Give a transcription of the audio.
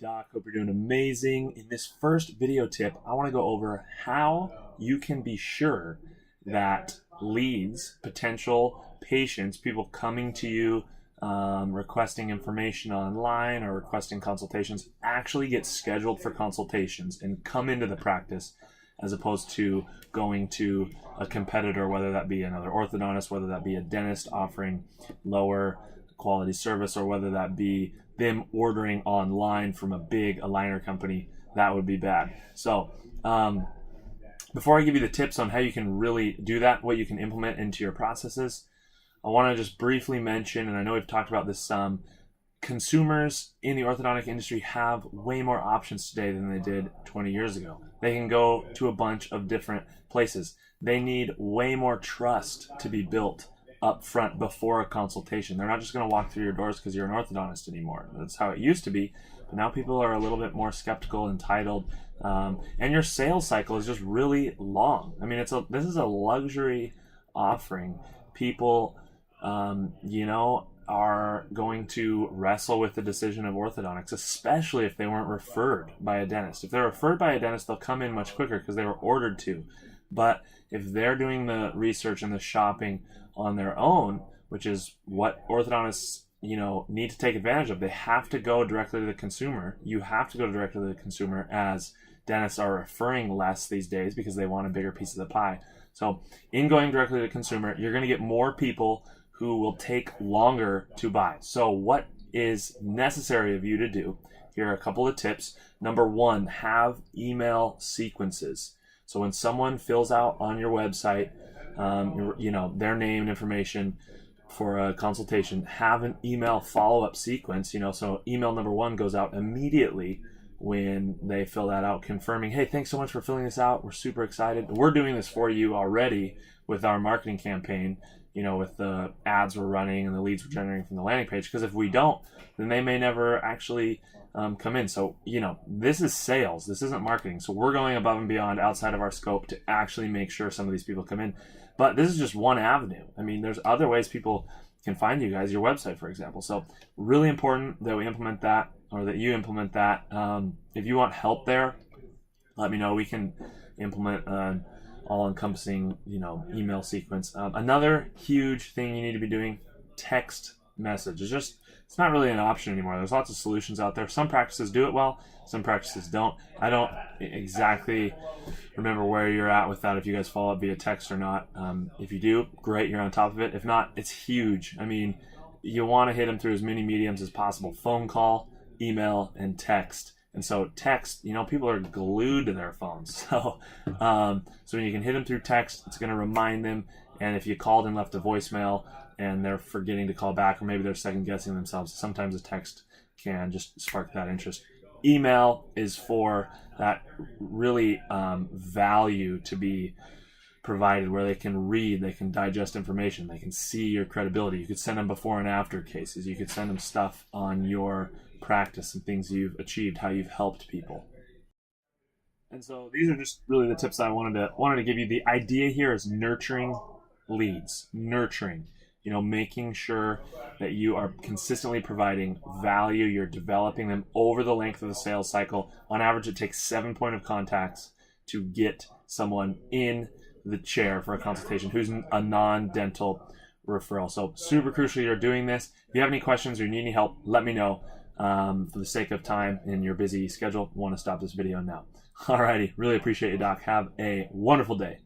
Doc. Hope you're doing amazing. In this first video tip, I want to go over how you can be sure that leads, potential patients, people coming to you, requesting information online or requesting consultations, actually get scheduled for consultations and come into the practice, as opposed to going to a competitor, whether that be another orthodontist, whether that be a dentist offering lower quality service, or whether that be them ordering online from a big aligner company. That would be bad. So before I give you the tips on how you can really do that, what you can implement into your processes, I want to just briefly mention, and I know we've talked about this some, consumers in the orthodontic industry have way more options today than they did 20 years ago. They can go to a bunch of different places. They need way more trust to be built up front before a consultation. They're not just going to walk through your doors because you're an orthodontist anymore. That's how it used to be, but now people are a little bit more skeptical, entitled, and your sales cycle is just really long. I mean, this is a luxury offering. People, are going to wrestle with the decision of orthodontics, especially if they weren't referred by a dentist. If they're referred by a dentist, they'll come in much quicker because they were ordered to. But if they're doing the research and the shopping on their own, which is what orthodontists need to take advantage of, they have to go directly to the consumer. You have to go directly to the consumer, as dentists are referring less these days because they want a bigger piece of the pie. So in going directly to the consumer, you're going to get more people who will take longer to buy. So what is necessary of you to do? Here are a couple of tips. Number one, have email sequences. So when someone fills out on your website, their name and information for a consultation, have an email follow-up sequence. So email number one goes out immediately when they fill that out, confirming, hey, thanks so much for filling this out. We're super excited. We're doing this for you already with our marketing campaign, with the ads we're running and the leads we're generating from the landing page. Because if we don't, then they may never actually come in. So, this is sales. This isn't marketing. So we're going above and beyond, outside of our scope, to actually make sure some of these people come in. But this is just one avenue. I mean, there's other ways people can find you guys, your website, for example. So really important that we implement that, or that you implement that. If you want help there, let me know. We can implement an all-encompassing, email sequence. Another huge thing you need to be doing: text message. It's not really an option anymore. There's lots of solutions out there. Some practices do it well, some practices don't. I don't exactly remember where you're at with that, if you guys follow up via text or not. If you do, great, you're on top of it. If not, it's huge. I mean, you want to hit them through as many mediums as possible: phone call, email, and text. And so text, people are glued to their phones. So when you can hit them through text, it's going to remind them. And if you called and left a voicemail and they're forgetting to call back, or maybe they're second guessing themselves, sometimes a text can just spark that interest. Email is for that really value to be provided, where they can read, they can digest information, they can see your credibility. You could send them before and after cases. You could send them stuff on your practice and things you've achieved, how you've helped people. And so these are just really the tips I wanted to give you. The idea here is nurturing leads, making sure that you are consistently providing value. You're developing them over the length of the sales cycle. On average, it takes 7 point of contacts to get someone in the chair for a consultation who's a non-dental referral. So super crucial you're doing this. If you have any questions or you need any help, let me know. For the sake of time in your busy schedule, I want to stop this video now. Alrighty, really appreciate you, Doc. Have a wonderful day.